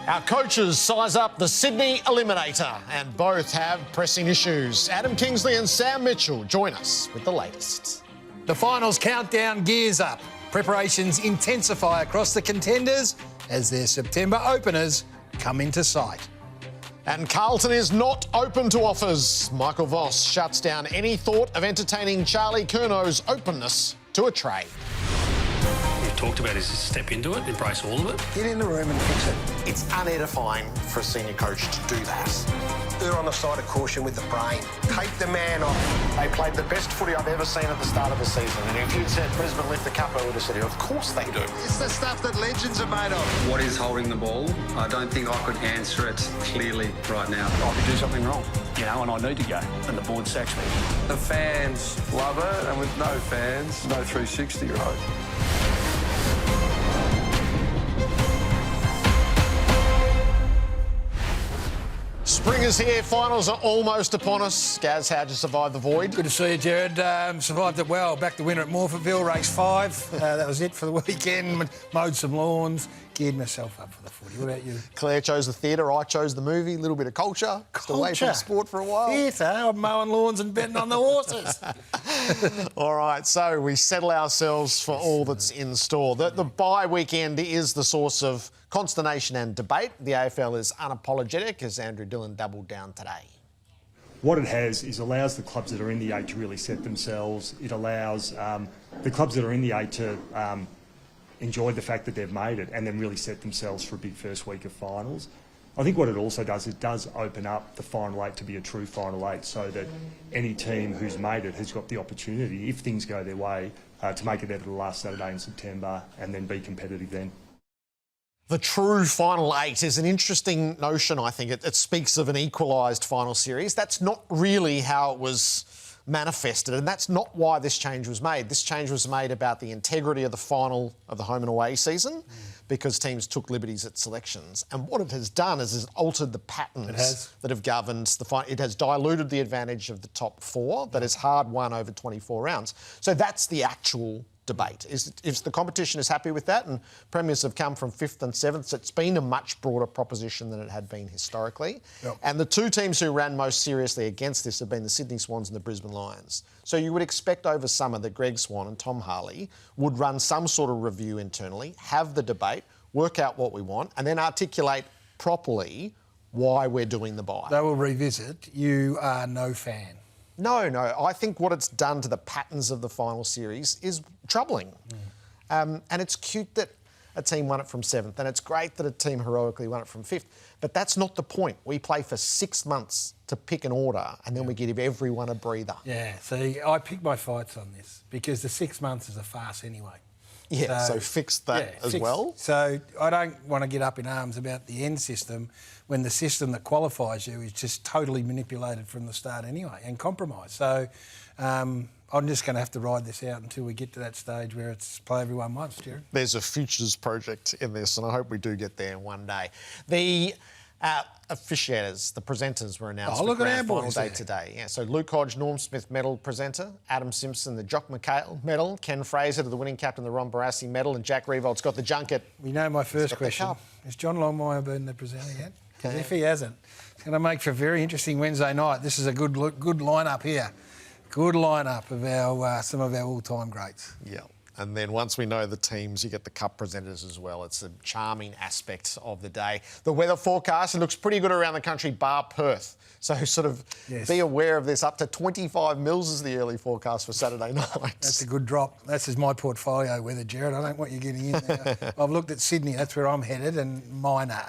Our coaches size up the Sydney Eliminator and both have pressing issues. Adam Kingsley and Sam Mitchell join us with the latest. The finals countdown gears up. Preparations intensify across the contenders as their September openers come into sight. And Carlton is not open to offers. Michael Voss shuts down any thought of entertaining Charlie Curnow's openness to a trade. We've talked about is to step into it, embrace all of it. Get in the room and fix it. It's unedifying for a senior coach to do that. They're on the side of caution with the brain. Take the man off. They played the best footy I've ever seen at the start of the season. And if you'd said Brisbane lift the cup, I would have said, of course they do. It's the stuff that legends are made of. What is holding the ball? I don't think I could answer it clearly right now. I could do something wrong, and I need to go. And the board sacks me. The fans love it, and with no fans, no 360, right? Spring is here, finals are almost upon us. Gaz, how'd you survive the void? Good to see you, Gerard. Survived it well. Back to winner at Morphettville, race 5. That was it for the weekend. Mowed some lawns, geared myself up for the footy. What about you? Claire chose the theatre, I chose the movie, a little bit of culture. Just away from sport for a while. Theatre, I'm mowing lawns and betting on the horses. All right, so we settle ourselves for all that's in store. The bye weekend is the source of consternation and debate. The AFL is unapologetic, as Andrew Dillon doubled down today. What it has is allows the clubs that are in the 8 to really set themselves. It allows the clubs that are in the 8 to enjoy the fact that they've made it and then really set themselves for a big first week of finals. I think what it also does, it does open up the final 8 to be a true final 8 so that any team who's made it has got the opportunity, if things go their way, to make it there to the last Saturday in September and then be competitive then. The true final 8 is an interesting notion, I think. It speaks of an equalised final series. That's not really how it was manifested, and that's not why this change was made. This change was made about the integrity of the final of the home and away season because teams took liberties at selections. And what it has done is it's altered the patterns that have governed the final. It has diluted the advantage of the top 4 that is hard won over 24 rounds. So that's the actual debate. If the competition is happy with that, and premiers have come from 5th and 7th, so it's been a much broader proposition than it had been historically. Yep. And the 2 teams who ran most seriously against this have been the Sydney Swans and the Brisbane Lions. So you would expect over summer that Greg Swan and Tom Harley would run some sort of review internally, have the debate, work out what we want, and then articulate properly why we're doing the bye. They will revisit. You are no fan. No. I think what it's done to the patterns of the final series is troubling. And it's cute that a team won it from 7th, and it's great that a team heroically won it from 5th. But that's not the point. We play for 6 months to pick an order, and then we give everyone a breather. Yeah, see, I pick my fights on this because the 6 months is a farce anyway. Yeah, so fix that as well. So I don't want to get up in arms about the end system when the system that qualifies you is just totally manipulated from the start anyway and compromised. So I'm just going to have to ride this out until we get to that stage where it's play everyone once, Gerard. There's a futures project in this, and I hope we do get there one day. The officiators, the presenters were announced for grand final day today. Yeah, so Luke Hodge, Norm Smith medal presenter, Adam Simpson, the Jock McHale medal, Ken Fraser to the winning captain, the Ron Barassi medal, and Jack Riewoldt got the junket. You know my first question. Has John Longmire been the presenter yet? Because if he hasn't, it's going to make for a very interesting Wednesday night. This is a good lineup here. Good lineup of our some of our all-time greats. Yeah. And then once we know the teams, you get the cup presenters as well. It's a charming aspect of the day. The weather forecast, it looks pretty good around the country, bar Perth. So sort of be aware of this. Up to 25 mils is the early forecast for Saturday night. That's a good drop. That's my portfolio weather, Gerard. I don't want you getting in there. I've looked at Sydney. That's where I'm headed, and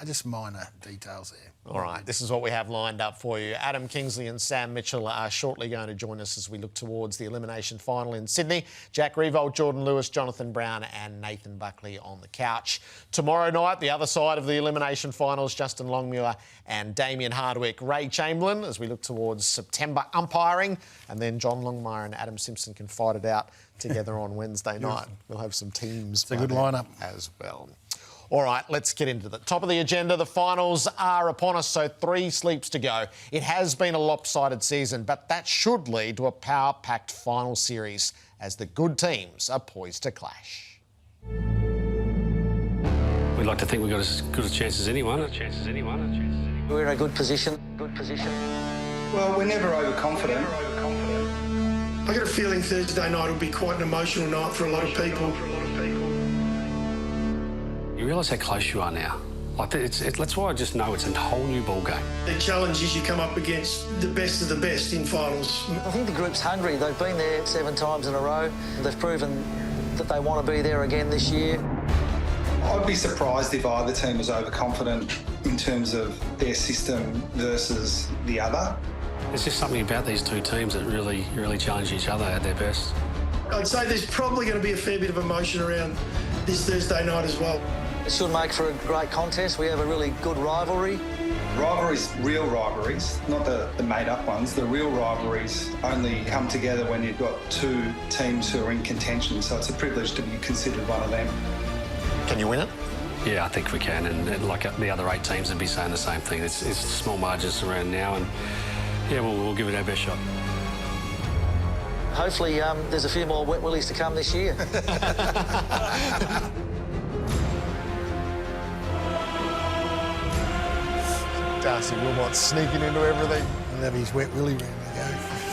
just minor details there. All right, this is what we have lined up for you. Adam Kingsley and Sam Mitchell are shortly going to join us as we look towards the elimination final in Sydney. Jack Riewoldt, Jordan Lewis, Jonathan Brown and Nathan Buckley on the couch. Tomorrow night, the other side of the elimination finals, Justin Longmuir and Damien Hardwick. Ray Chamberlain as we look towards September umpiring, and then John Longmire and Adam Simpson can fight it out together on Wednesday night. We'll have some teams. It's a good lineup as well. All right, let's get into the top of the agenda. The finals are upon us, so 3 sleeps to go. It has been a lopsided season, but that should lead to a power-packed final series as the good teams are poised to clash. We'd like to think we've got as good a chance as anyone. We're in a good position. Well, we're never overconfident. I get a feeling Thursday night will be quite an emotional night for a lot of people. You realise how close you are now. Like that's why I just know it's a whole new ball game. The challenge is you come up against the best of the best in finals. I think the group's hungry. They've been there 7 times in a row. They've proven that they want to be there again this year. I'd be surprised if either team was overconfident in terms of their system versus the other. There's just something about these two teams that really challenge each other at their best. I'd say there's probably going to be a fair bit of emotion around this Thursday night as well. It should make for a great contest. We have a really good rivalry. Rivalries, real rivalries, not the made-up ones. The real rivalries only come together when you've got two teams who are in contention, so it's a privilege to be considered one of them. Can you win it? Yeah, I think we can, and like the other 8 teams would be saying the same thing. It's small margins around now, and yeah, we'll give it our best shot. Hopefully there's a few more wet willies to come this year. Darcy Wilmot sneaking into everything. And have his wet willy round to go.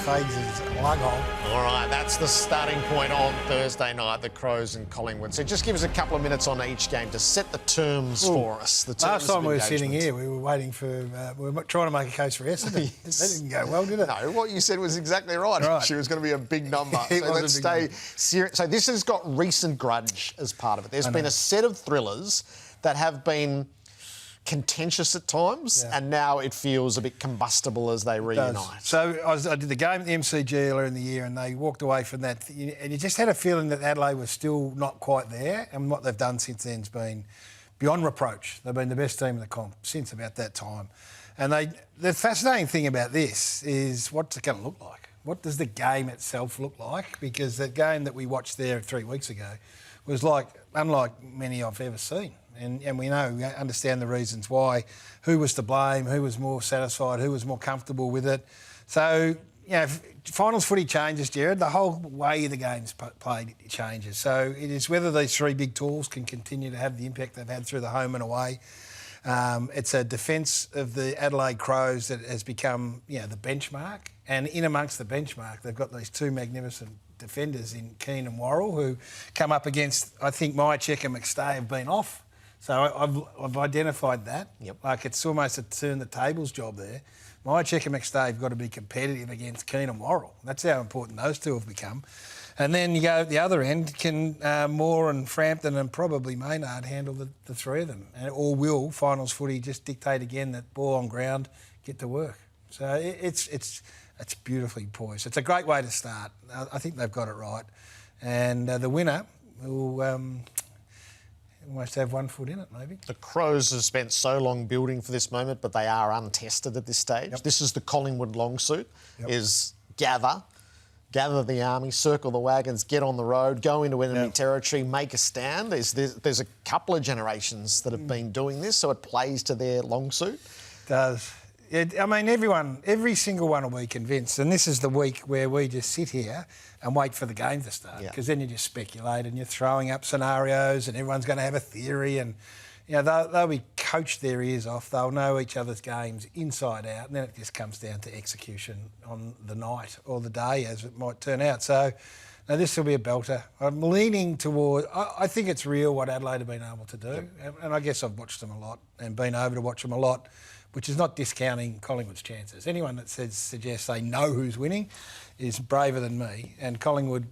Fades his lug hole. All right, that's the starting point on Thursday night, the Crows and Collingwood. So just give us a couple of minutes on each game to set the terms for us. Last time we were sitting here, we were waiting for... we were trying to make a case for Essendon. Yes. That didn't go well, did it? No, what you said was exactly right. She was going to be a big number. So let's stay serious. So this has got recent grudge as part of it. There's been a set of thrillers that have been contentious at times, and now it feels a bit combustible as they reunite. So I did the game at the MCG earlier in the year, and they walked away from that, and you just had a feeling that Adelaide was still not quite there, and what they've done since then has been beyond reproach. They've been the best team in the comp since about that time. And the fascinating thing about this is what's it going to look like? What does the game itself look like? Because that game that we watched there 3 weeks ago was unlike many I've ever seen. And we understand the reasons why, who was to blame, who was more satisfied, who was more comfortable with it. So, finals footy changes, Gerard. The whole way the game's played changes. So it is whether these 3 big tools can continue to have the impact they've had through the home and away. It's a defence of the Adelaide Crows that has become, the benchmark. And in amongst the benchmark, they've got these 2 magnificent defenders in Keane and Worrell who come up against, I think, Myercheck and McStay have been off. So I've identified that. Yep. Like it's almost a turn the tables job there. Myercheck and McStay have got to be competitive against Keane and Worrell. That's how important those 2 have become. And then you go at the other end, can Moore and Frampton and probably Maynard handle the 3 of them? Or will finals footy just dictate again that ball on ground, get to work? So it's beautifully poised. It's a great way to start. I think they've got it right. And the winner will... almost have 1 foot in it, maybe. The Crows have spent so long building for this moment, but they are untested at this stage. Yep. This is the Collingwood long suit, is gather the army, circle the wagons, get on the road, go into enemy territory, make a stand. There's a couple of generations that have been doing this, so it plays to their long suit. It does. Every single one will be convinced, and this is the week where we just sit here and wait for the game to start, because then you just speculate and you're throwing up scenarios and everyone's going to have a theory, and they'll be coached their ears off. They'll know each other's games inside out, and then it just comes down to execution on the night or the day, as it might turn out. So now this will be a belter. I'm leaning toward... I think it's real what Adelaide have been able to do, and I guess I've watched them a lot and been over to watch them a lot, which is not discounting Collingwood's chances. Anyone that suggests they know who's winning is braver than me. And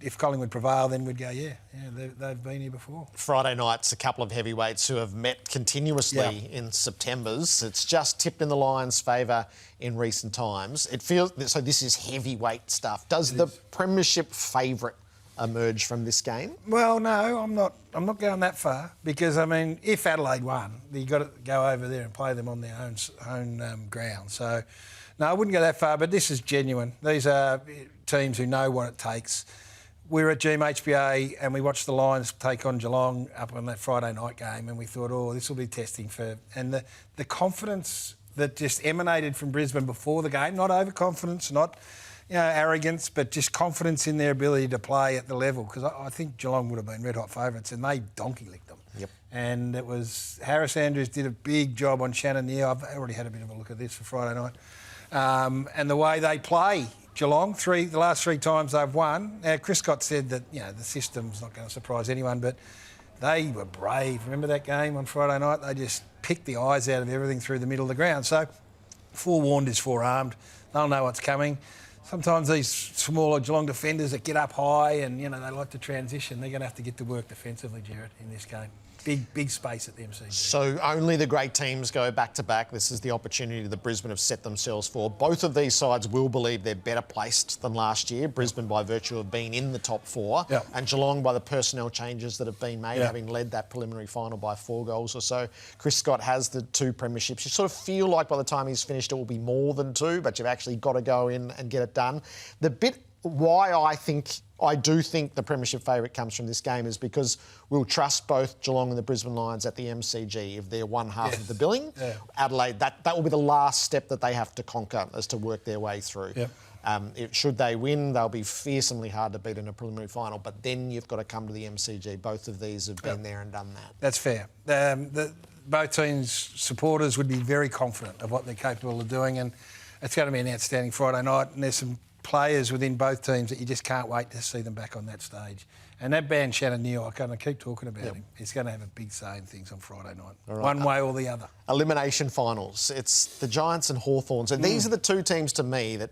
if Collingwood prevail, then we'd go, they've been here before. Friday night's a couple of heavyweights who have met continuously in September's. It's just tipped in the Lions' favour in recent times. It feels so. This is heavyweight stuff. Does the premiership favourite emerge from this game? Well, no, I'm not going that far, because if Adelaide won, you've got to go over there and play them on their own ground. So, no, I wouldn't go that far. But this is genuine. These are teams who know what it takes. We were at GMHBA and we watched the Lions take on Geelong up on that Friday night game, and we thought, this will be testing for... And the confidence that just emanated from Brisbane before the game, not overconfidence, not arrogance, but just confidence in their ability to play at the level, because I think Geelong would have been red-hot favourites and they donkey-licked them. Yep. And it was Harris Andrews did a big job on Shannon Neal. I've already had a bit of a look at this for Friday night. And the way they play Geelong, the last 3 times they've won. Now, Chris Scott said that, the system's not going to surprise anyone, but they were brave. Remember that game on Friday night? They just picked the eyes out of everything through the middle of the ground. So, forewarned is forearmed. They'll know what's coming. Sometimes these smaller Geelong defenders that get up high and, they like to transition, they're going to have to get to work defensively, Gerard, in this game. Big space at the MCG. So only the great teams go back-to-back. This is the opportunity that Brisbane have set themselves for. Both of these sides will believe they're better placed than last year. Brisbane by virtue of being in the top 4 and Geelong by the personnel changes that have been made, having led that preliminary final by 4 goals or so. Chris Scott has the 2 premierships. You sort of feel like by the time he's finished it will be more than 2, but you've actually got to go in and get it done. The bit why I do think the premiership favourite comes from this game is because we'll trust both Geelong and the Brisbane Lions at the MCG if they're one half of the billing. Adelaide, that will be the last step that they have to conquer as to work their way through. Should they win, they'll be fearsomely hard to beat in a preliminary final, but then you've got to come to the MCG. Both of these have been there and done that. That's fair. Both teams' supporters would be very confident of what they're capable of doing, and it's going to be an outstanding Friday night, and there's some players within both teams that you just can't wait to see them back on that stage. And that band Shannon Neal, I kind of keep talking about him. He's going to have a big say in things on Friday night, one way or the other. Elimination finals. It's the Giants and Hawthorn. So these are the 2 teams to me that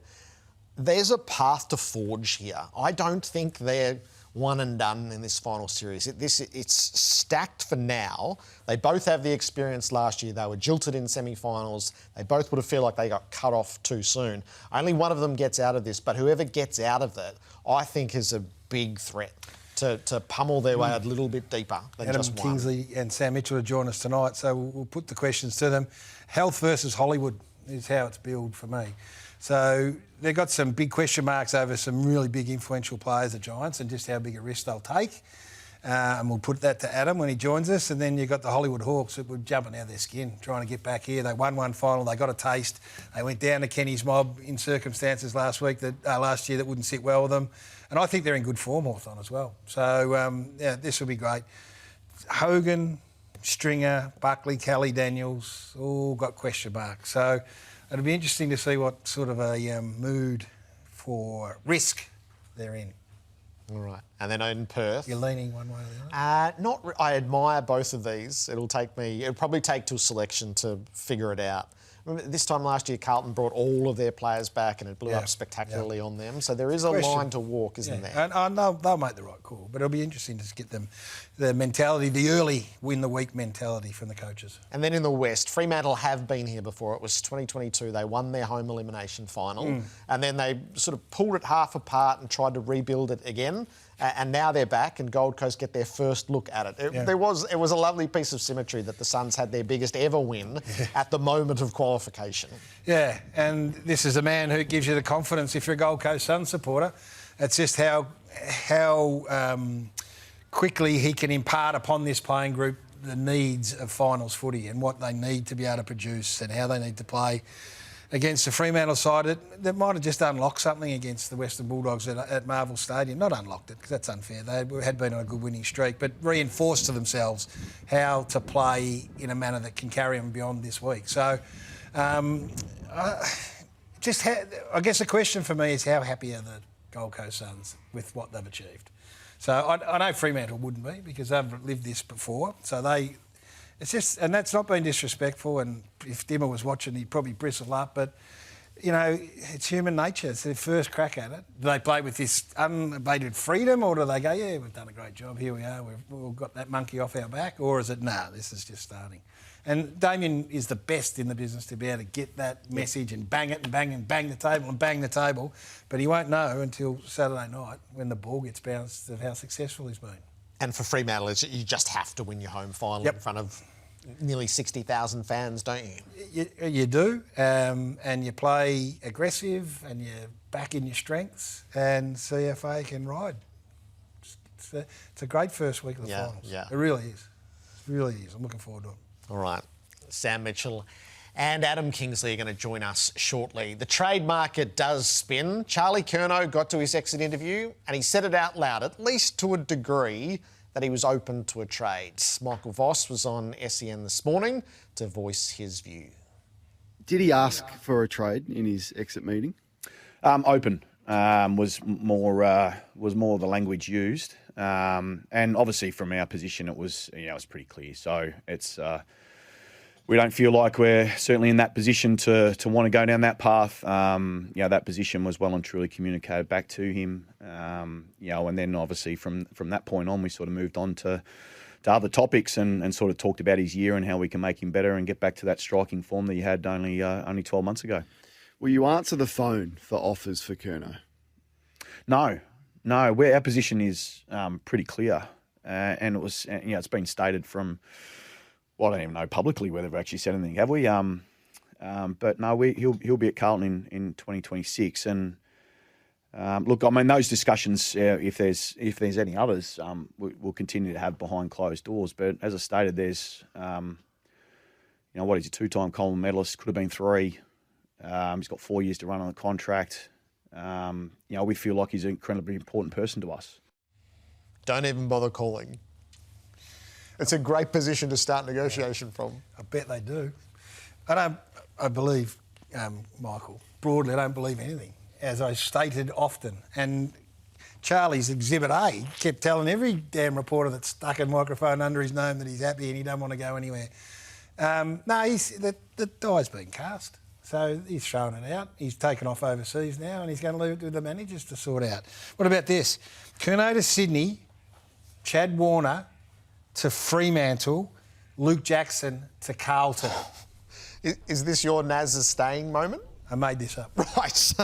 there's a path to forge here. I don't think they're one and done in this final series. It's stacked for now. They both have the experience last year. They were jilted in semi-finals. They both would have felt like they got cut off too soon. Only one of them gets out of this, but whoever gets out of it, I think is a big threat to pummel their way a little bit deeper than Adam just one. Kingsley and Sam Mitchell will join us tonight, so we'll put the questions to them. Health versus Hollywood is how it's billed for me. So they've got some big question marks over some really big influential players, the Giants, and just how big a risk they'll take. And we'll put that to Adam when he joins us. And then you've got the Hollywood Hawks that were jumping out of their skin, trying to get back here. They won one final. They got a taste. They went down to Kenny's mob in circumstances last year that wouldn't sit well with them. And I think they're in good form, Hawthorn, as well. So, this will be great. Hogan, Stringer, Buckley, Kelly, Daniels, all got question marks. So it'll be interesting to see what sort of a mood for risk they're in. All right. And then in Perth... You're leaning one way or the other? I admire both of these. It'll probably take till selection to figure it out. Remember, this time last year, Carlton brought all of their players back and it blew up spectacularly on them. So there is a line to walk, isn't there? And they'll make the right call. But it'll be interesting to get them the mentality, the early win-the-week mentality from the coaches. And then in the West, Fremantle have been here before. It was 2022. They won their home elimination final. And then they sort of pulled it half apart and tried to rebuild it again. And now they're back and Gold Coast get their first look at it. It was a lovely piece of symmetry that the Suns had their biggest ever win at the moment of qualification. Yeah, and this is a man who gives you the confidence if you're a Gold Coast Suns supporter. It's just how quickly he can impart upon this playing group the needs of finals footy and what they need to be able to produce and how they need to play against the Fremantle side. That might have just unlocked something against the Western Bulldogs at Marvel Stadium. Not unlocked it, because that's unfair. They had been on a good winning streak, but reinforced to themselves how to play in a manner that can carry them beyond this week. So, I guess the question for me is how happy are the Gold Coast Suns with what they've achieved? So I know Fremantle wouldn't be because they've lived this before. So it's just, and that's not being disrespectful, and if Dimmer was watching, he'd probably bristle up, but, it's human nature. It's their first crack at it. Do they play with this unabated freedom, or do they go, yeah, we've done a great job, here we are, we've got that monkey off our back, or is it, this is just starting? And Damien is the best in the business to be able to get that message and bang it and bang and bang the table and bang the table, but he won't know until Saturday night when the ball gets bounced of how successful he's been. And for Fremantle, you just have to win your home final in front of nearly 60,000 fans, don't you? You do, and you play aggressive and you're back in your strengths, and CFA can ride. It's a great first week of the finals. Yeah. It really is. It really is. I'm looking forward to it. All right. Sam Mitchell and Adam Kingsley are going to join us shortly. The trade market does spin. Charlie Curnow got to his exit interview and he said it out loud, at least to a degree, that he was open to a trade. Michael Voss was on SEN this morning to voice his view. Did he ask for a trade in his exit meeting? Open was more the language used, and obviously from our position it was it's pretty clear. So it's we don't feel like we're certainly in that position to want to go down that path. That position was well and truly communicated back to him. And then obviously from that point on we sort of moved on to other topics and sort of talked about his year and how we can make him better and get back to that striking form that he had only 12 months ago. Will you answer the phone for offers for Curnow? No. Our position is pretty clear, and it was it's been stated from. Well, I don't even know publicly whether we've actually said anything, have we? But no, he'll be at Carlton in 2026, and look, I mean those discussions, if there's any others, we'll continue to have behind closed doors. But as I stated, there's what he's a 2-time Coleman medalist, could have been 3. He's got 4 years to run on the contract. We feel like he's an incredibly important person to us. Don't even bother calling. It's a great position to start negotiation from. I bet they do. I believe, Michael, broadly I don't believe anything, as I stated often. And Charlie's Exhibit A kept telling every damn reporter that stuck a microphone under his nose that he's happy and he don't want to go anywhere. The die's been cast. So he's thrown it out. He's taken off overseas now and he's going to leave it to the managers to sort out. What about this? Curnow to Sydney, Chad Warner to Fremantle, Luke Jackson to Carlton. Is this your Naz is staying moment? I made this up. Right.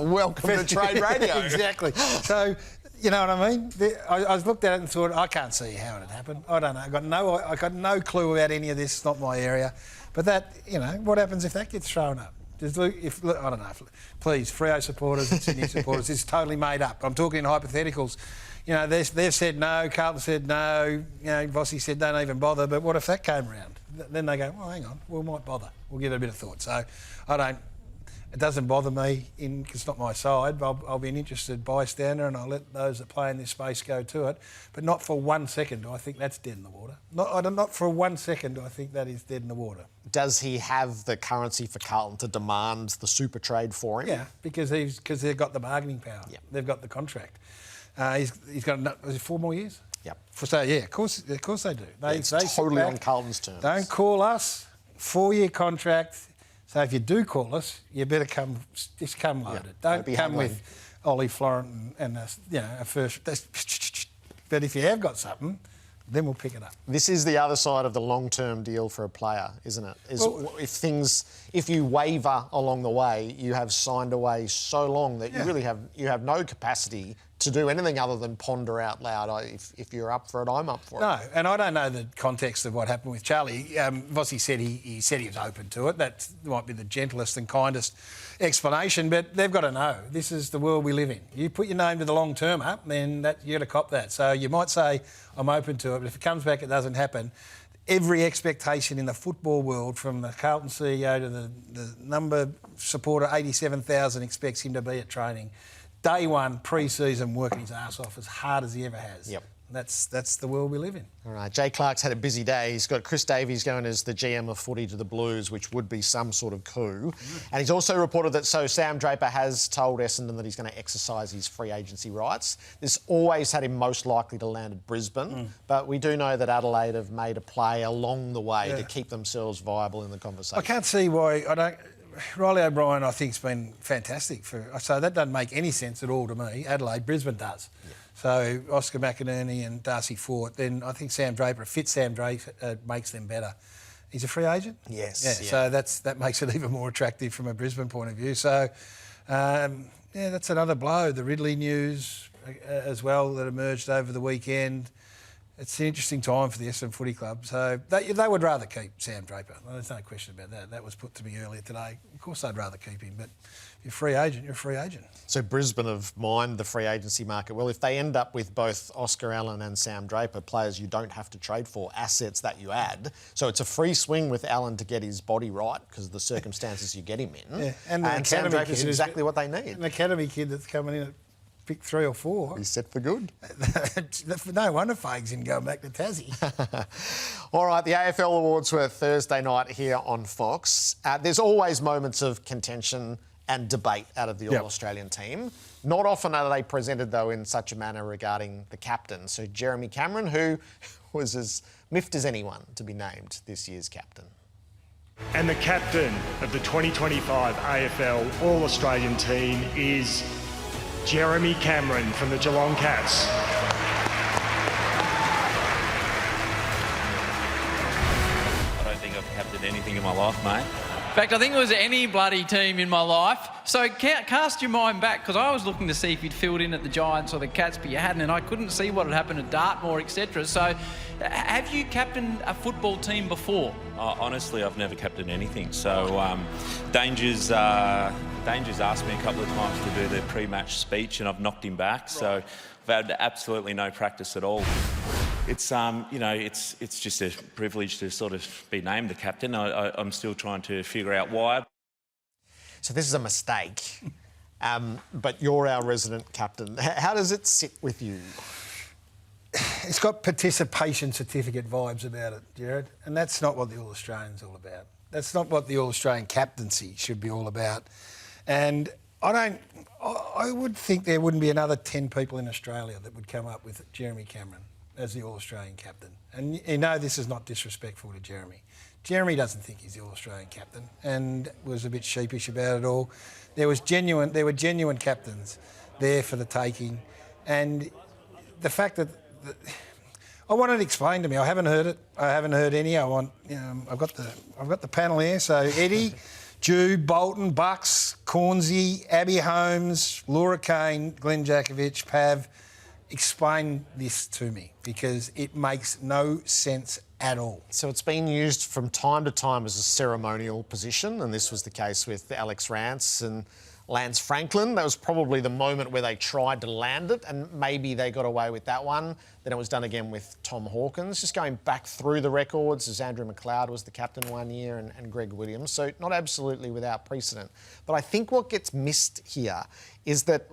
Welcome to Trade Radio. Exactly. So, you know what I mean? I looked at it and thought, I can't see how it happened. I don't know. I got no clue about any of this. It's not my area. But that, what happens if that gets thrown up? I don't know. Please, Freo supporters and Sydney supporters, it's totally made up. I'm talking in hypotheticals. They've said no, Carlton said no, Vossi said don't even bother, but what if that came around? Then they go, well, hang on, we might bother. We'll give it a bit of thought. So it doesn't bother me because it's not my side, but I'll be an interested bystander and I'll let those that play in this space go to it. But not for 1 second do I think that's dead in the water. Not for 1 second do I think that is dead in the water. Does he have the currency for Carlton to demand the super trade for him? Yeah, because they've got the bargaining power. Yep. They've got the contract. He's got 4 more years? Yep. So, yeah, of course they do. It's totally on Carlton's terms. Don't call us. 4-year contract. So if you do call us, you better come loaded. Don't come with Ollie Florent and a first. But if you have got something, then we'll pick it up. This is the other side of the long-term deal for a player, isn't it? If you waver along the way, you have signed away so long that you have no capacity to do anything other than ponder out loud. If you're up for it, I'm up for it. No, and I don't know the context of what happened with Charlie. Vossi said he said he was open to it. That might be the gentlest and kindest explanation, but they've got to know this is the world we live in. You put your name to the long term up, then you got to cop that. So you might say I'm open to it, but if it comes back, it doesn't happen. Every expectation in the football world, from the Carlton CEO to the number supporter, 87,000 expects him to be at training. Day one, pre-season, working his arse off as hard as he ever has. Yep. That's the world we live in. All right, Jay Clark's had a busy day. He's got Chris Davies going as the GM of Footy to the Blues, which would be some sort of coup. And he's also reported that Sam Draper has told Essendon that he's going to exercise his free agency rights. This always had him most likely to land at Brisbane, but we do know that Adelaide have made a play along the way to keep themselves viable in the conversation. I can't see why I don't... Riley O'Brien, I think, has been fantastic. So that doesn't make any sense at all to me. Adelaide, Brisbane does. Yeah. So Oscar McInerney and Darcy Fort, then I think Sam Draper, Sam Draper makes them better. He's a free agent? Yes. Yeah. So that makes it even more attractive from a Brisbane point of view. So, that's another blow. The Ridley news as well that emerged over the weekend. It's an interesting time for the Essendon Footy Club. So they would rather keep Sam Draper. There's no question about that. That was put to me earlier today. Of course they'd rather keep him, but if you're a free agent, you're a free agent. So Brisbane have mined the free agency market. Well, if they end up with both Oscar Allen and Sam Draper, players you don't have to trade for, assets that you add. So it's a free swing with Allen to get his body right because of the circumstances you get him in. Yeah. And Sam Draper's exactly what they need. An academy kid that's coming in at pick 3 or 4. He's set for good. No wonder Fags didn't go back to Tassie. All right, the AFL Awards were Thursday night here on Fox. There's always moments of contention and debate out of the All-Australian team. Not often are they presented, though, in such a manner regarding the captain. So Jeremy Cameron, who was as miffed as anyone to be named this year's captain. And the captain of the 2025 AFL All-Australian team is Jeremy Cameron from the Geelong Cats. I don't think I've captained anything in my life, mate. In fact, I think it was any bloody team in my life. So cast your mind back, because I was looking to see if you'd filled in at the Giants or the Cats, but you hadn't, and I couldn't see what had happened at Dartmoor, etc. So have you captained a football team before? Honestly, I've never captained anything. So Danger's asked me a couple of times to do the pre-match speech, and I've knocked him back. Right. So I've had absolutely no practice at all. It's it's just a privilege to sort of be named the captain. I'm still trying to figure out why. So this is a mistake, but you're our resident captain. How does it sit with you? It's got participation certificate vibes about it, Gerard, and that's not what the All-Australian's all about. That's not what the All-Australian captaincy should be all about. And I would think there wouldn't be another 10 people in Australia that would come up with Jeremy Cameron as the All-Australian captain. And you know this is not disrespectful to Jeremy. Jeremy doesn't think he's the All-Australian captain and was a bit sheepish about it all. There were genuine captains there for the taking, and the fact that I want it explained to me. I haven't heard it. I haven't heard any. I've got the panel here. So Eddie, Jude, Bolton, Bucks, Cornsey, Abby Holmes, Laura Kane, Glenn Jakovich, Pav. Explain this to me, because it makes no sense at all. So it's been used from time to time as a ceremonial position, and this was the case with Alex Rance and Lance Franklin. That was probably the moment where they tried to land it, and maybe they got away with that one. Then it was done again with Tom Hawkins. Just going back through the records, as Andrew McLeod was the captain one year and Greg Williams, so not absolutely without precedent. But I think what gets missed here is that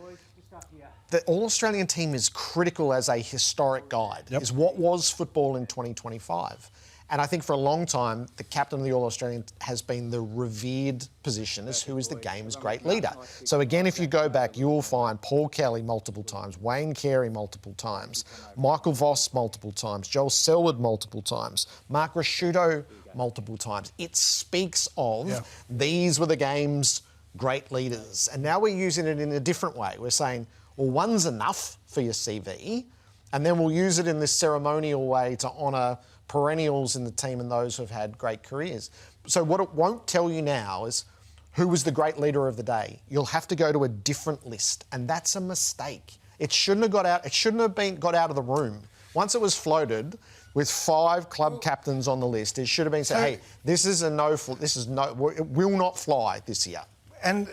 the All-Australian team is critical as a historic guide, is what was football in 2025. And I think for a long time, the captain of the All-Australian has been the revered position as who is the game's great leader. So again, if you go back, you will find Paul Kelly multiple times, Wayne Carey multiple times, Michael Voss multiple times, Joel Selwood multiple times, Mark Rasciuto multiple times. It speaks of these were the game's great leaders. And now we're using it in a different way. We're saying, well, one's enough for your CV, and then we'll use it in this ceremonial way to honour perennials in the team and those who have had great careers. So what it won't tell you now is who was the great leader of the day. You'll have to go to a different list, and that's a mistake. It shouldn't have got out. It shouldn't have been got out of the room. Once it was floated with 5 club captains on the list, it should have been said, hey, this is a no. It will not fly this year. And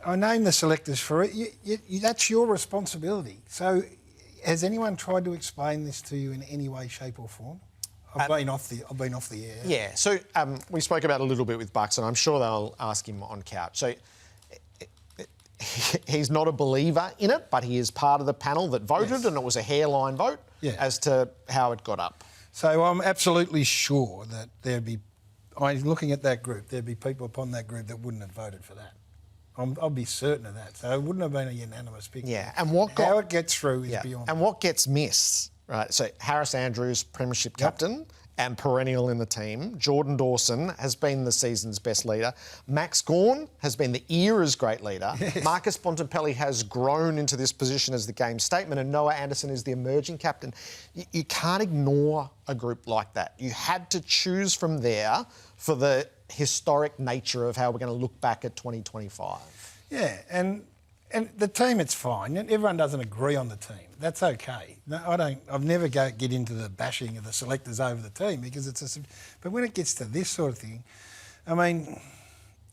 I name the selectors for it. That's your responsibility. So has anyone tried to explain this to you in any way, shape or form? I've been off the air. Yeah, so we spoke about it a little bit with Bucks, and I'm sure they'll ask him on couch. So he's not a believer in it, but he is part of the panel that voted, and it was a hairline vote as to how it got up. So I'm absolutely sure that looking at that group, there'd be people upon that group that wouldn't have voted for that. I'll be certain of that. So it wouldn't have been a unanimous pick. Yeah, and how it gets through is beyond. And what gets missed, right? So Harris Andrews, premiership captain and perennial in the team. Jordan Dawson has been the season's best leader. Max Gawn has been the era's great leader. Yes. Marcus Bontempelli has grown into this position as the game statement, and Noah Anderson is the emerging captain. You can't ignore a group like that. You had to choose from there for the historic nature of how we're going to look back at 2025. Yeah, and the team, it's fine. Everyone doesn't agree on the team. That's okay. No, I've never get into the bashing of the selectors over the team, because but when it gets to this sort of thing, I mean,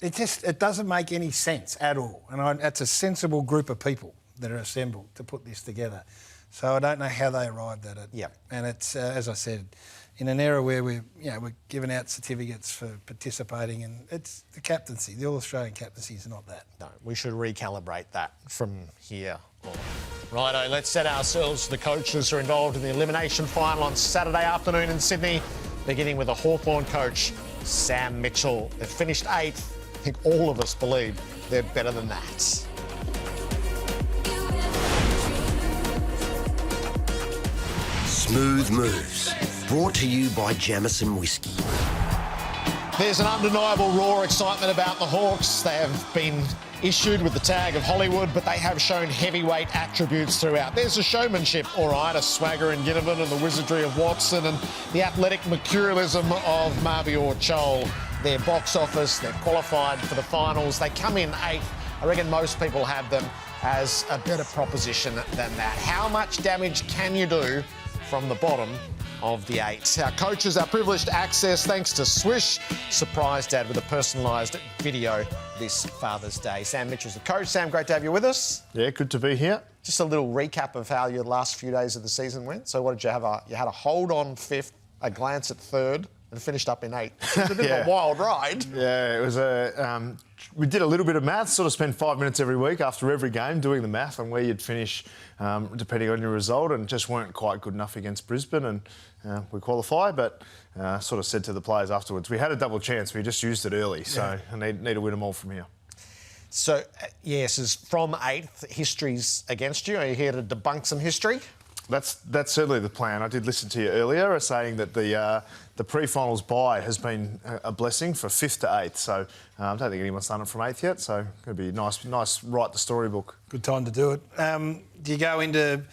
it doesn't make any sense at all. And it's a sensible group of people that are assembled to put this together. So I don't know how they arrived at it. Yeah. And it's, as I said, in an era where we're giving out certificates for participating, and it's the captaincy. The All-Australian captaincy is not that. No, we should recalibrate that from here on. Righto, let's set ourselves to the coaches who are involved in the elimination final on Saturday afternoon in Sydney, beginning with the Hawthorn coach, Sam Mitchell. They've finished 8th. I think all of us believe they're better than that. Smooth Moves, brought to you by Jamison Whiskey. There's an undeniable raw excitement about the Hawks. They have been issued with the tag of Hollywood, but they have shown heavyweight attributes throughout. There's a showmanship, all right, a swagger in Ginnivan and the wizardry of Watson and the athletic mercurialism of Mabior Chol. Their box office, they're qualified for the finals. They come in 8th. I reckon most people have them as a better proposition than that. How much damage can you do from the bottom of the 8? Our coaches are privileged access thanks to Swish. Surprise Dad with a personalised video this Father's Day. Sam Mitchell's the coach. Sam, great to have you with us. Yeah, good to be here. Just a little recap of how your last few days of the season went. So what did you have? You had a hold on 5th, a glance at 3rd, and finished up in 8th. It was a bit of a wild ride. Yeah, it was a... we did a little bit of maths, sort of spent 5 minutes every week after every game doing the math on where you'd finish depending on your result, and just weren't quite good enough against Brisbane, and we qualified, but sort of said to the players afterwards, we had a double chance, we just used it early, so I need to win them all from here. So, yes, as from 8th, history's against you. Are you here to debunk some history? That's certainly the plan. I did listen to you earlier saying that the pre-finals bye has been a blessing for 5th to 8th. So I don't think anyone's done it from 8th yet. So it's going to be nice write the storybook. Good time to do it. Do you go into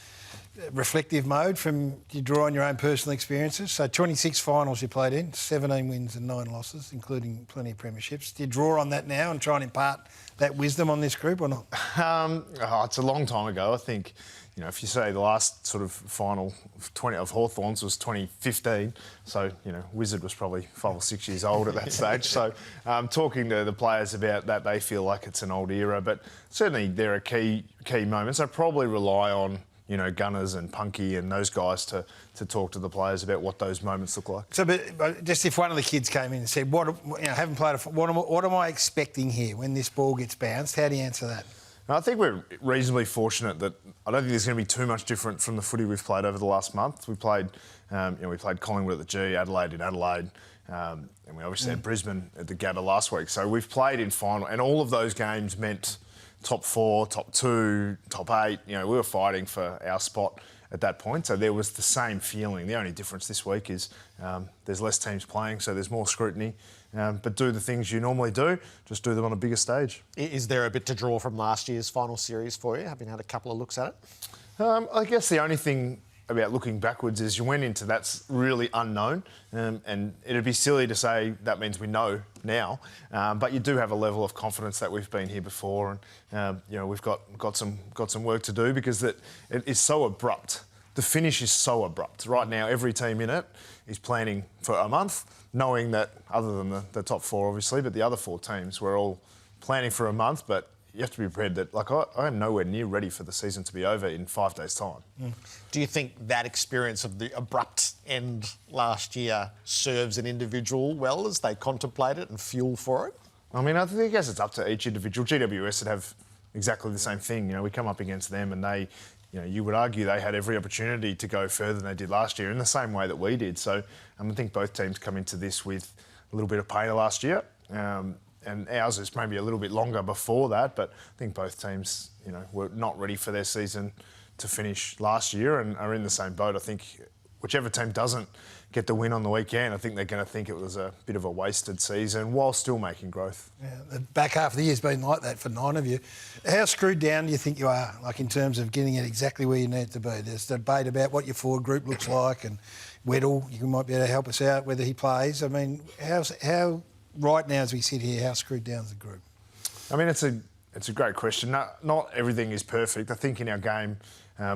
reflective mode do you draw on your own personal experiences? So 26 finals you played in, 17 wins and 9 losses, including plenty of premierships. Do you draw on that now and try and impart that wisdom on this group or not? It's a long time ago. I think, if you say the last sort of final 20 of Hawthorn's was 2015, so, Wizard was probably 5 or 6 years old at that stage. So talking to the players about that, they feel like it's an old era, but certainly there are key moments. I probably rely on, Gunners and Punky and those guys to talk to the players about what those moments look like. So, but just if one of the kids came in and said, haven't played what am I expecting here when this ball gets bounced? How do you answer that? I think we're reasonably fortunate that I don't think there's going to be too much different from the footy we've played over the last month. We played, we played Collingwood at the G, Adelaide in Adelaide, and we obviously had Brisbane at the Gabba last week. So we've played in final, and all of those games meant top 4, top 2, top 8. We were fighting for our spot at that point. So there was the same feeling. The only difference this week is there's less teams playing, so there's more scrutiny. But do the things you normally do, just do them on a bigger stage. Is there a bit to draw from last year's final series for you, having had a couple of looks at it? I guess the only thing about looking backwards is you went into that's really unknown, and it'd be silly to say that means we know now, but you do have a level of confidence that we've been here before, and we've got some work to do because it is so abrupt. The finish is so abrupt. Right now, every team in it is planning for a month, knowing that other than the top 4, obviously, but the other 4 teams, we're all planning for a month, but you have to be prepared that, I am nowhere near ready for the season to be over in 5 days' time. Do you think that experience of the abrupt end last year serves an individual well as they contemplate it and fuel for it? I mean, I guess it's up to each individual. GWS would have exactly the same thing. We come up against them and they, you would argue they had every opportunity to go further than they did last year in the same way that we did. So I think both teams come into this with a little bit of pain last year. And ours is maybe a little bit longer before that, but I think both teams, were not ready for their season to finish last year and are in the same boat. I think whichever team doesn't get the win on the weekend, I think they're going to think it was a bit of a wasted season while still making growth. Yeah, the back half of the year's been like that for 9 of you. How screwed down do you think you are, in terms of getting it exactly where you need it to be? There's debate about what your forward group looks like, and Weddle, you might be able to help us out, whether he plays. I mean, how right now as we sit here, how screwed down is the group? I mean, it's a great question. Not everything is perfect. I think in our game,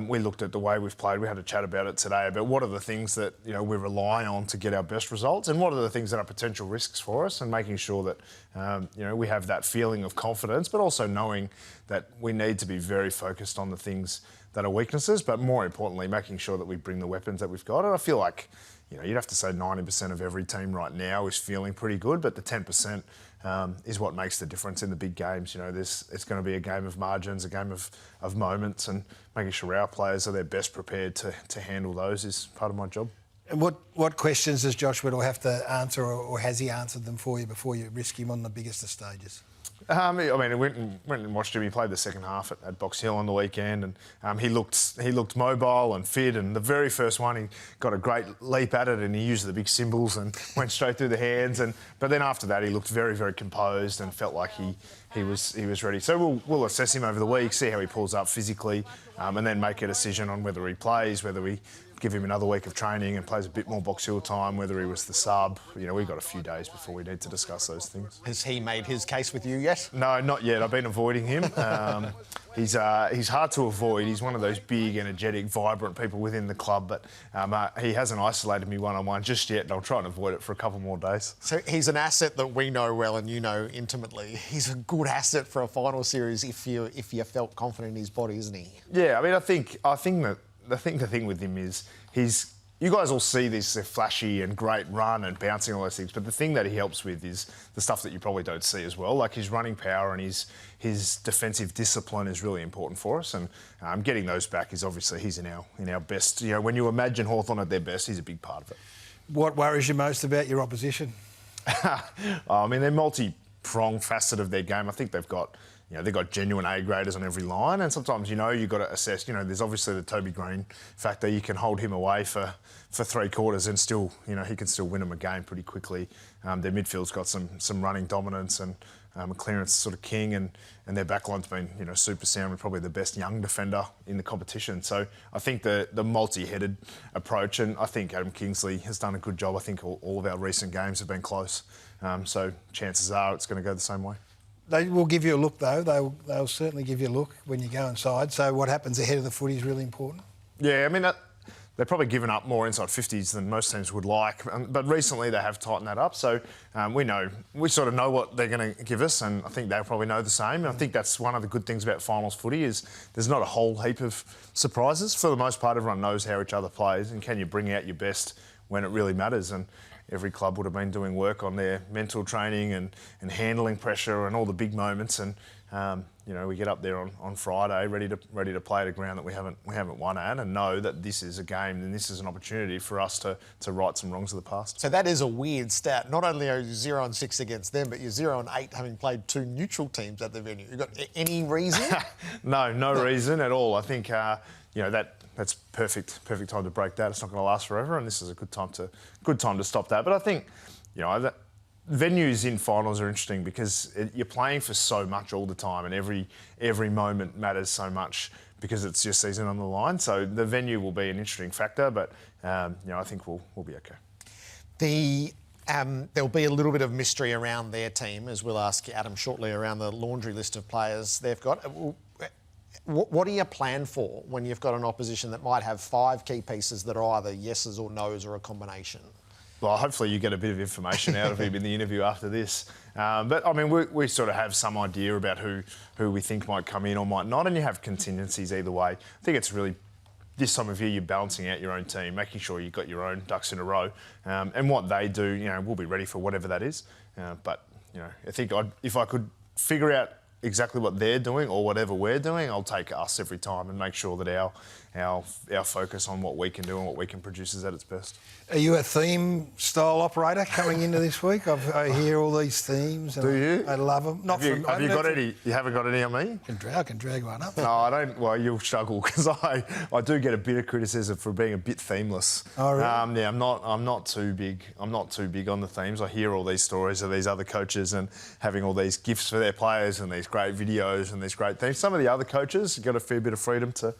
we looked at the way we've played. We had a chat about it today, about what are the things that we rely on to get our best results, and what are the things that are potential risks for us, and making sure that we have that feeling of confidence, but also knowing that we need to be very focused on the things that are weaknesses, but more importantly, making sure that we bring the weapons that we've got. And I feel like you know, you'd have to say 90% of every team right now is feeling pretty good, but the 10% is what makes the difference in the big games. You know, it's going to be a game of margins, a game of moments, and making sure our players are their best prepared to handle those is part of my job. And what questions does Josh Whittle have to answer, or has he answered them for you before you risk him on the biggest of stages? I mean, I went and watched him. He played the second half at Box Hill on the weekend, and he looked mobile and fit. And the very first one, he got a great leap at it, and he used the big symbols and went straight through the hands. But then after that, he looked very, very composed and felt like he was ready. So we'll assess him over the week, see how he pulls up physically, and then make a decision on whether he plays, whether we give him another week of training and plays a bit more Box Hill time, whether he was the sub. You know, we've got a few days before we need to discuss those things. Has he made his case with you yet? No, not yet. I've been avoiding him. He's hard to avoid. He's one of those big, energetic, vibrant people within the club, but he hasn't isolated me one-on-one just yet, and I'll try and avoid it for a couple more days. So he's an asset that we know well and you know intimately. He's a good asset for a final series if you felt confident in his body, isn't he? Yeah, I mean, I think that the thing with him is you guys all see this flashy and great run and bouncing, all those things, but the thing that he helps with is the stuff that you probably don't see as well, like his running power and his defensive discipline is really important for us, and getting those back is obviously he's in our best. You know, when you imagine Hawthorn at their best, he's a big part of it. What worries you most about your opposition? I mean, they're multi-pronged facet of their game. I think they've got genuine A-graders on every line, and sometimes, you've got to assess, there's obviously the Toby Green factor. You can hold him away for 3 quarters and still, he can still win them a game pretty quickly. Their midfield's got some running dominance and a clearance sort of king, and their backline's been, super sound and probably the best young defender in the competition. So I think the multi-headed approach, and I think Adam Kingsley has done a good job. I think all of our recent games have been close. So chances are it's going to go the same way. They will give you a look, though. They'll certainly give you a look when you go inside. So what happens ahead of the footy is really important. Yeah, I mean, they've probably given up more inside 50s than most teams would like. But recently they have tightened that up. So we sort of know what they're going to give us, and I think they'll probably know the same. And I think that's one of the good things about finals footy is there's not a whole heap of surprises. For the most part, everyone knows how each other plays, and can you bring out your best when it really matters. And every club would have been doing work on their mental training and handling pressure and all the big moments. And we get up there on Friday ready to play at a ground that we haven't won at, and know that this is a game and this is an opportunity for us to right some wrongs of the past. So that is a weird stat. Not only are you 0-6 against them, but you're 0-8 having played 2 neutral teams at the venue. You got any reason? No reason at all. I think that's perfect time to break that. It's not going to last forever, and this is a good time to stop that. But I think venues in finals are interesting because you're playing for so much all the time, and every moment matters so much because it's your season on the line. So the venue will be an interesting factor, but I think we'll be okay. There'll be a little bit of mystery around their team, as we'll ask Adam shortly, around the laundry list of players they've got. What do you plan for when you've got an opposition that might have 5 key pieces that are either yeses or nos or a combination? Well, hopefully you get a bit of information out of him in the interview after this. But, I mean, we sort of have some idea about who we think might come in or might not, and you have contingencies either way. I think it's really, this time of year, you're balancing out your own team, making sure you've got your own ducks in a row. And what they do, we'll be ready for whatever that is. But I think if I could figure out exactly what they're doing or whatever we're doing, I'll take us every time and make sure that our focus on what we can do and what we can produce is at its best. Are you a theme-style operator coming into this week? I hear all these themes. Do you? I love them. Have you got any? You haven't got any on me? I can drag one up. No, I don't. Well, you'll struggle because I do get a bit of criticism for being a bit themeless. Oh, really? Yeah, I'm not too big. I'm not too big on the themes. I hear all these stories of these other coaches and having all these gifts for their players and these great videos and these great things. Some of the other coaches got a fair bit of freedom to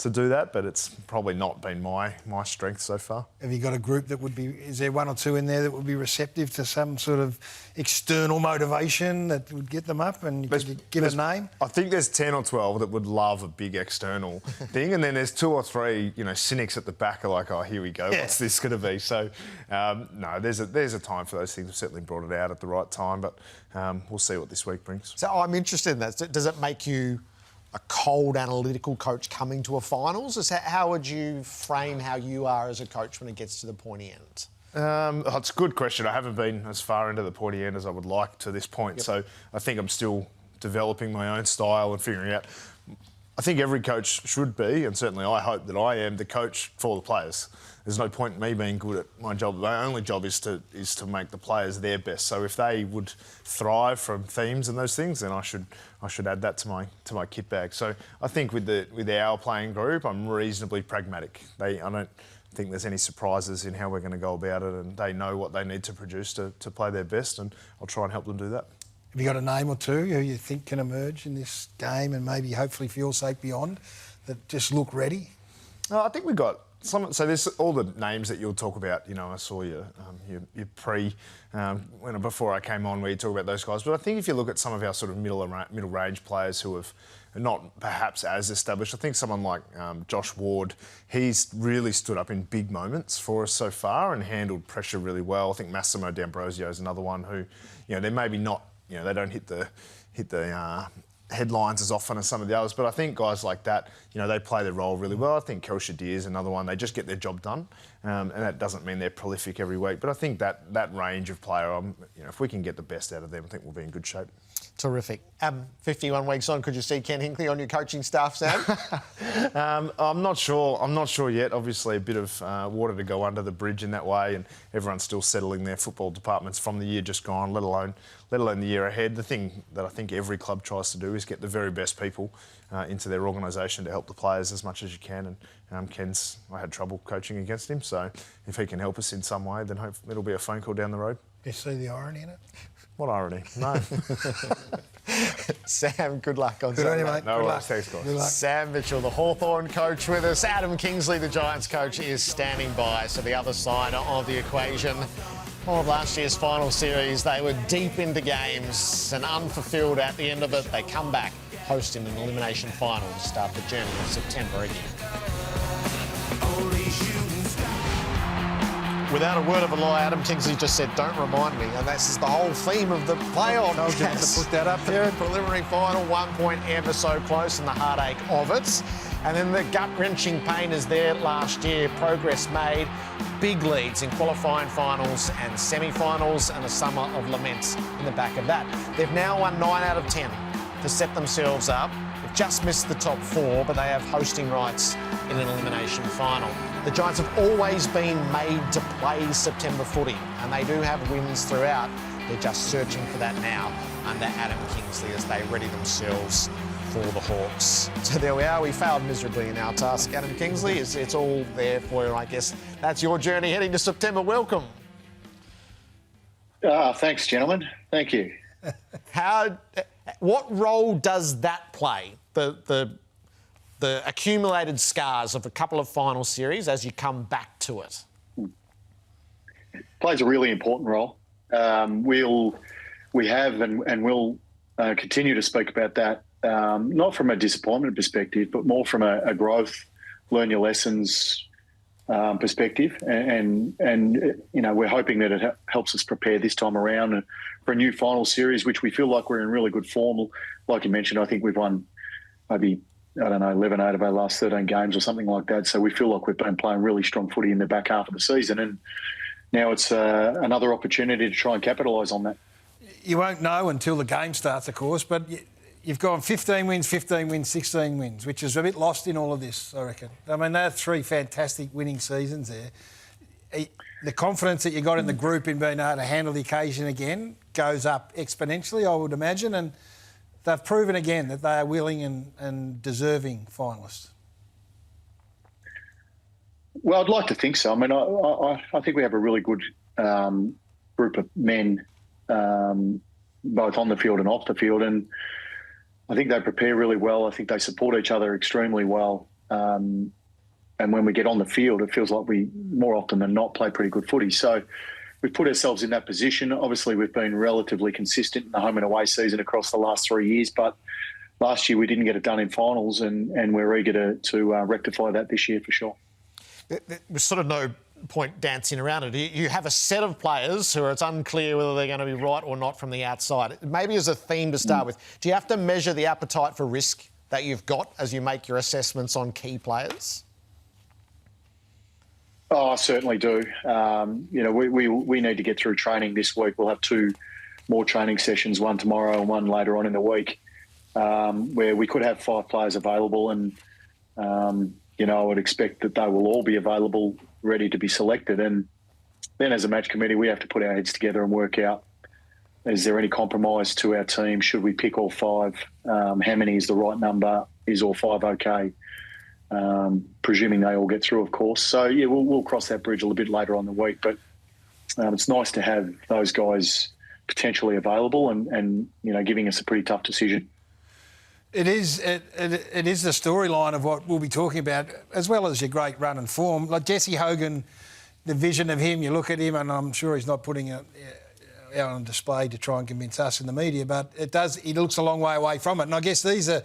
do that, but it's probably not been my strength so far. Have you got a group that would be, is there 1 or 2 in there that would be receptive to some sort of external motivation that would get them up, and you could give a name? I think there's 10 or 12 that would love a big external thing, and then there's 2 or 3, cynics at the back are like, oh, here we go, what's this going to be? So, no, there's a time for those things. We've certainly brought it out at the right time, but we'll see what this week brings. So I'm interested in that. Does it make you a cold analytical coach coming to a finals? How would you frame how you are as a coach when it gets to the pointy end? It's a good question. I haven't been as far into the pointy end as I would like to this point. So I think I'm still developing my own style and figuring out. I think every coach should be, and certainly I hope that I am the coach for the players. There's no point in me being good at my job. My only job is to make the players their best. So if they would thrive from themes and those things, then I should add that to my kit bag. So I think with our playing group, I'm reasonably pragmatic. I don't think there's any surprises in how we're going to go about it, and they know what they need to produce to play their best, and I'll try and help them do that. Have you got a name or two who you think can emerge in this game and maybe hopefully for your sake beyond that just look ready? I think we've got some. So there's all the names that you'll talk about. You know, I saw your before I came on where you talk about those guys. But I think if you look at some of our sort of middle range players who have not perhaps as established, I think someone like Josh Ward, he's really stood up in big moments for us so far and handled pressure really well. I think Massimo D'Ambrosio is another one who, you know, they're maybe not. You know, they don't hit the headlines as often as some of the others, but I think guys like that, you know, they play their role really well. I think Kel Shadir is another one. They just get their job done, and that doesn't mean they're prolific every week. But I think that range of player, you know, if we can get the best out of them, I think we'll be in good shape. Terrific. 51 weeks on, could you see Ken Hinkley on your coaching staff, Sam? I'm not sure. I'm not sure yet. Obviously, a bit of water to go under the bridge in that way, and everyone's still settling their football departments from the year just gone, let alone the year ahead. The thing that I think every club tries to do is get the very best people into their organisation to help the players as much as you can. And I had trouble coaching against him, so if he can help us in some way, then hope it'll be a phone call down the road. You see the irony in it? What irony? No. Sam, good luck on Good Sunday. on you, mate. No Good worries. luck. Thanks, guys. Good luck. Sam Mitchell, the Hawthorn coach with us. Adam Kingsley, the Giants coach, is standing by. So the other side of the equation of last year's final series, they were deep into games and unfulfilled at the end of it. They come back hosting an elimination final to start the journey of September again. Without a word of a lie, Adam Kingsley just said, "Don't remind me," and this is the whole theme of the playoff. Told you to put that up there. Preliminary final, 1 point ever so close, and the heartache of it. And then the gut-wrenching pain is there last year. Progress made, big leads in qualifying finals and semi-finals, and a summer of laments in the back of that. They've now won 9 out of 10 to set themselves up. They've just missed the top 4, but they have hosting rights in an elimination final. The Giants have always been made to play September footy, and they do have wins throughout. They're just searching for that now under Adam Kingsley as they ready themselves for the Hawks. So there we are. We failed miserably in our task. Adam Kingsley, it's all there for you, I guess. That's your journey heading to September. Welcome. Thanks, gentlemen. Thank you. What role does that play? The accumulated scars of a couple of final series as you come back to it? Plays a really important role. We have and will continue to speak about that, not from a disappointment perspective, but more from a growth, learn your lessons perspective. And you know, we're hoping that it helps us prepare this time around for a new final series, which we feel like we're in really good form. Like you mentioned, I think we've won maybe 11 out of our last 13 games or something like that. So we feel like we've been playing really strong footy in the back half of the season. And now it's another opportunity to try and capitalise on that. You won't know until the game starts, of course, but you've gone 15 wins, 16 wins, which is a bit lost in all of this, I reckon. I mean, they're 3 fantastic winning seasons there. The confidence that you got in the group in being able to handle the occasion again goes up exponentially, I would imagine, and they've proven again that they are willing and deserving finalists. Well, I'd like to think so. I mean, I think we have a really good group of men, both on the field and off the field, and I think they prepare really well. I think they support each other extremely well. And when we get on the field, it feels like we, more often than not, play pretty good footy. So we've put ourselves in that position. Obviously, we've been relatively consistent in the home and away season across the last 3 years, but last year we didn't get it done in finals, and we're eager to rectify that this year for sure. There's sort of no point dancing around it. You have a set of players who it's unclear whether they're going to be right or not from the outside. Maybe as a theme to start with, do you have to measure the appetite for risk that you've got as you make your assessments on key players? Oh, I certainly do. We need to get through training this week. We'll have 2 more training sessions, one tomorrow and one later on in the week, where we could have 5 players available. And, I would expect that they will all be available, ready to be selected. And then as a match committee, we have to put our heads together and work out, is there any compromise to our team? Should we pick all 5? How many is the right number? Is all 5 okay? Presuming they all get through, of course. So, yeah, we'll cross that bridge a little bit later on in the week. But it's nice to have those guys potentially available and giving us a pretty tough decision. It is the storyline of what we'll be talking about, as well as your great run and form. Like Jesse Hogan, the vision of him, you look at him, and I'm sure he's not putting it out on display to try and convince us in the media, but he looks a long way away from it. And I guess these are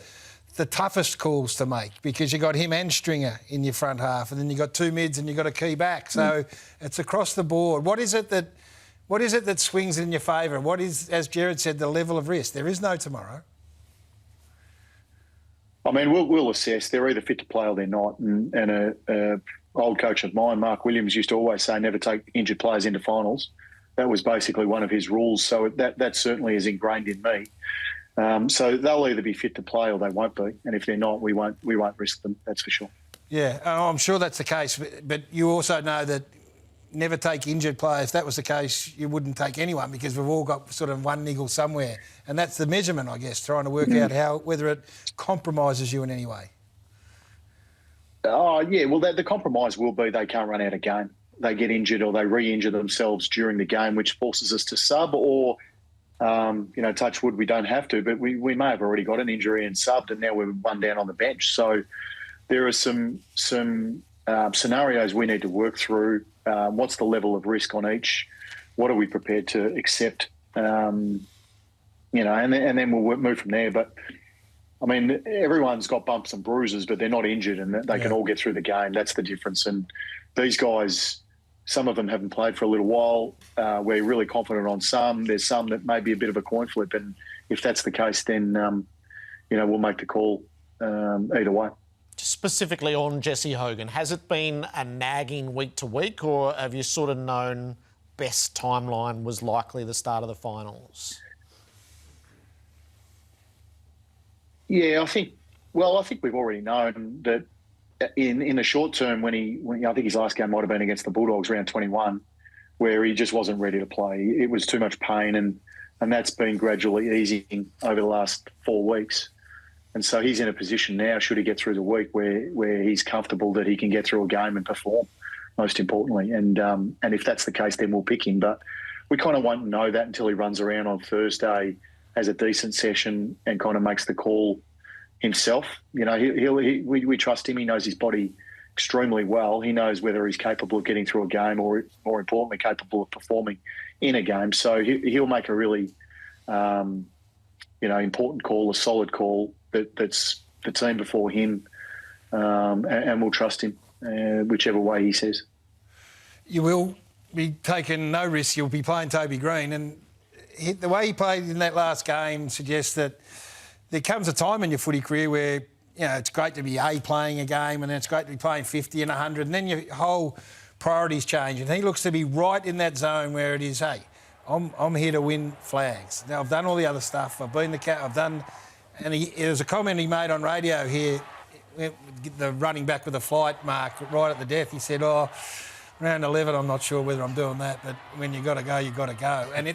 the toughest calls to make, because you got him and Stringer in your front half, and then you got 2 mids and you got a key back. So it's across the board. What is it that swings in your favour? What is, as Gerard said, the level of risk? There is no tomorrow. I mean, we'll assess. They're either fit to play or they're not. And a old coach of mine, Mark Williams, used to always say never take injured players into finals. That was basically one of his rules. So that certainly is ingrained in me. So they'll either be fit to play or they won't be. And if they're not, we won't risk them. That's for sure. Yeah, I'm sure that's the case. But you also know that never take injured players. If that was the case, you wouldn't take anyone, because we've all got sort of one niggle somewhere. And that's the measurement, I guess, trying to work out whether it compromises you in any way. Oh, yeah. Well, the compromise will be they can't run out of game. They get injured or they re-injure themselves during the game, which forces us to sub, or, touch wood, we don't have to, but we may have already got an injury and subbed, and now we're one down on the bench. So there are some scenarios we need to work through. What's the level of risk on each? What are we prepared to accept? And then we'll move from there. But, I mean, everyone's got bumps and bruises, but they're not injured, and they can all get through the game. That's the difference. And these guys, some of them haven't played for a little while. We're really confident on some. There's some that may be a bit of a coin flip. And if that's the case, then, we'll make the call either way. Specifically on Jesse Hogan, has it been a nagging week to week, or have you sort of known best timeline was likely the start of the finals? Yeah, I think we've already known that in the short term, when I think his last game might have been against the Bulldogs, round 21, where he just wasn't ready to play. It was too much pain, and that's been gradually easing over the last 4 weeks. And so he's in a position now, should he get through the week, where he's comfortable that he can get through a game and perform, most importantly. And if that's the case, then we'll pick him. But we kind of won't know that until he runs around on Thursday, has a decent session, and kind of makes the call himself. We trust him. He knows his body extremely well. He knows whether he's capable of getting through a game, or more importantly, capable of performing in a game. So he'll make a really, important call, a solid call. That's the team before him, and we'll trust him whichever way he says. You will be taking no risk. You'll be playing Toby Green, and the way he played in that last game suggests that there comes a time in your footy career where it's great to be playing a game, and then it's great to be playing 50 and 100, and then your whole priorities change. And he looks to be right in that zone where it is, hey, I'm here to win flags. Now I've done all the other stuff. I've been I've done. And there's a comment he made on radio here, the running back with a flight mark right at the death. He said, round 11, I'm not sure whether I'm doing that, but when you got to go, you got to go. And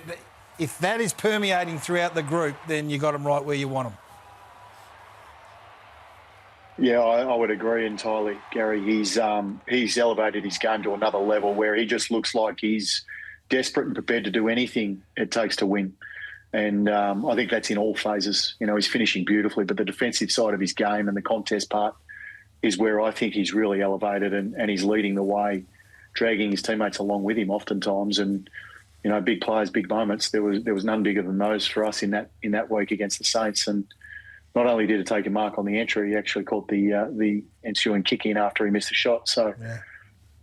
if that is permeating throughout the group, then you got them right where you want them. Yeah, I would agree entirely, Gary. He's elevated his game to another level where he just looks like he's desperate and prepared to do anything it takes to win. And I think that's in all phases. He's finishing beautifully, but the defensive side of his game and the contest part is where I think he's really elevated, and he's leading the way, dragging his teammates along with him oftentimes. And, big players, big moments. There was none bigger than those for us in that week against the Saints. And not only did it take a mark on the entry, he actually caught the ensuing kick in after he missed the shot. So,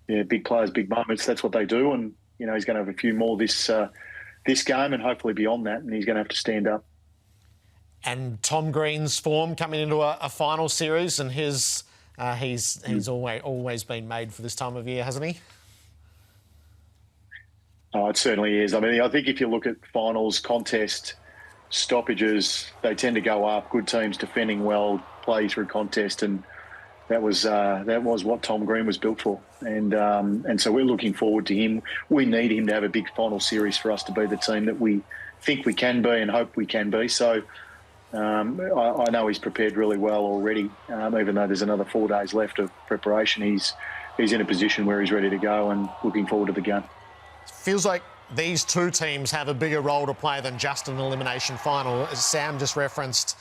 yeah, big players, big moments. That's what they do. And, he's going to have a few more this game and hopefully beyond that, and he's going to have to stand up. And Tom Green's form coming into a final series, and he's always been made for this time of year, hasn't he? Oh, it certainly is. I mean, I think if you look at finals, contest, stoppages, they tend to go up. Good teams defending well, play through contest, and that was what Tom Green was built for. And so we're looking forward to him. We need him to have a big final series for us to be the team that we think we can be and hope we can be. So I know he's prepared really well already. Even though there's another 4 days left of preparation, he's in a position where he's ready to go and looking forward to the game. Feels like these two teams have a bigger role to play than just an elimination final. As Sam just referenced,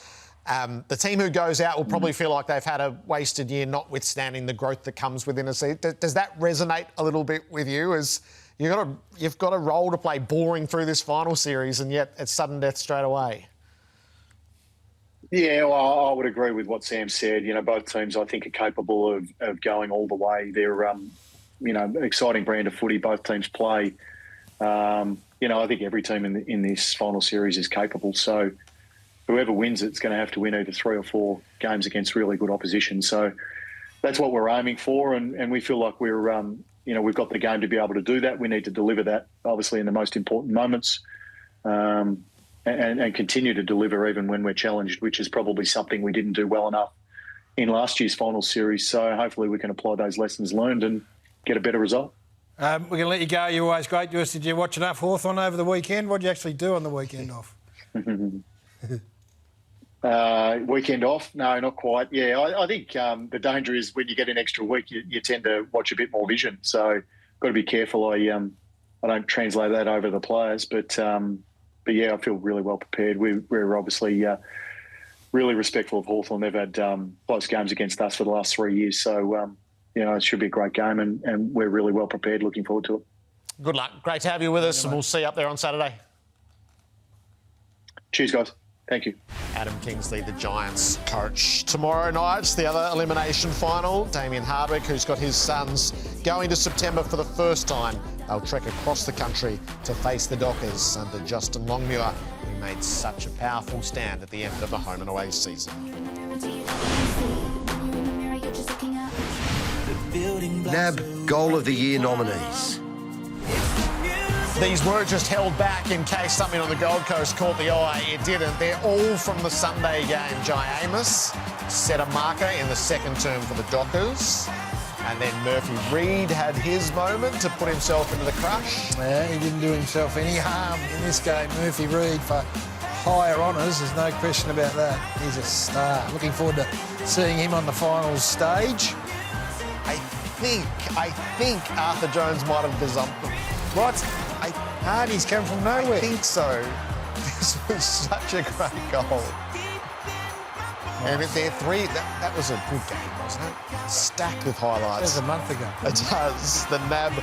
the team who goes out will probably feel like they've had a wasted year, notwithstanding the growth that comes within a season. Does that resonate a little bit with you? As you've got a role to play boring through this final series, and yet it's sudden death straight away. Yeah, well, I would agree with what Sam said. You know, both teams I think are capable of going all the way. They're, exciting brand of footy both teams play. I think every team in this final series is capable. So whoever wins it's going to have to win either 3 or 4 games against really good opposition. So that's what we're aiming for, and we feel like we've got the game to be able to do that. We need to deliver that, obviously, in the most important moments, and continue to deliver even when we're challenged, which is probably something we didn't do well enough in last year's final series. So hopefully we can apply those lessons learned and get a better result. We're going to let you go. You're always great to us. Did you watch enough Hawthorn over the weekend? What did you actually do on the weekend off? Weekend off? No, not quite. Yeah, I think the danger is when you get an extra week, you tend to watch a bit more vision. So got to be careful. I don't translate that over to the players, but yeah, I feel really well prepared. We're obviously really respectful of Hawthorn. They've had close games against us for the last 3 years. So, it should be a great game, and we're really well prepared. Looking forward to it. Good luck. Great to have you with us, and we'll see you up there on Saturday. Cheers, guys. Thank you. Adam Kingsley, the Giants coach. Tomorrow night's the other elimination final. Damien Hardwick, who's got his sons going to September for the first time. They'll trek across the country to face the Dockers under Justin Longmuir, who made such a powerful stand at the end of the home and away season. NAB Goal of the Year nominees. These were just held back in case something on the Gold Coast caught the eye. It didn't. They're all from the Sunday game. Jai Amos set a marker in the second term for the Dockers. And then Murphy Reid had his moment to put himself into the crush. Yeah, he didn't do himself any harm in this game. Murphy Reid for higher honours, there's no question about that. He's a star. Looking forward to seeing him on the finals stage. I think Arthur Jones might have gazumped them. What? Hardy's come from nowhere. I think so. This was such a great goal. And if they're three, that was a good game, wasn't it? Stacked with highlights. That was a month ago. It does. The NAB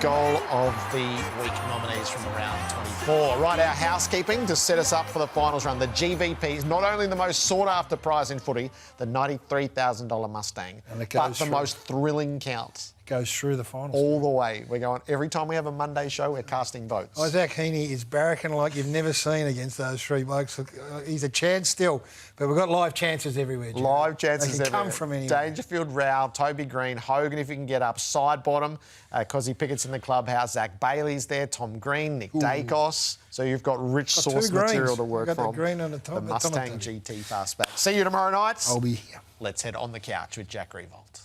Goal of the Week nominees from round 24. Right, our housekeeping to set us up for the finals run. The GVP is not only the most sought-after prize in footy, the $93,000 Mustang, but the most thrilling count. Goes through the finals. All the way. We're going, every time we have a Monday show, we're casting votes. Isaac Heaney is barracking like you've never seen against those three blokes. He's a chance still, but we've got live chances everywhere. Gerard. Live chances they can everywhere. Come from anywhere. Dangerfield, Rowell, Toby Green, Hogan if he can get up, side bottom, Cozzy Pickett's in the clubhouse, Zach Bailey's there, Tom Green, Nick Dacos. So you've got rich source material to work from. The green on the top. The Mustang GT Fastback. See you tomorrow night. I'll be here. Let's head on the couch with Jack Riewoldt.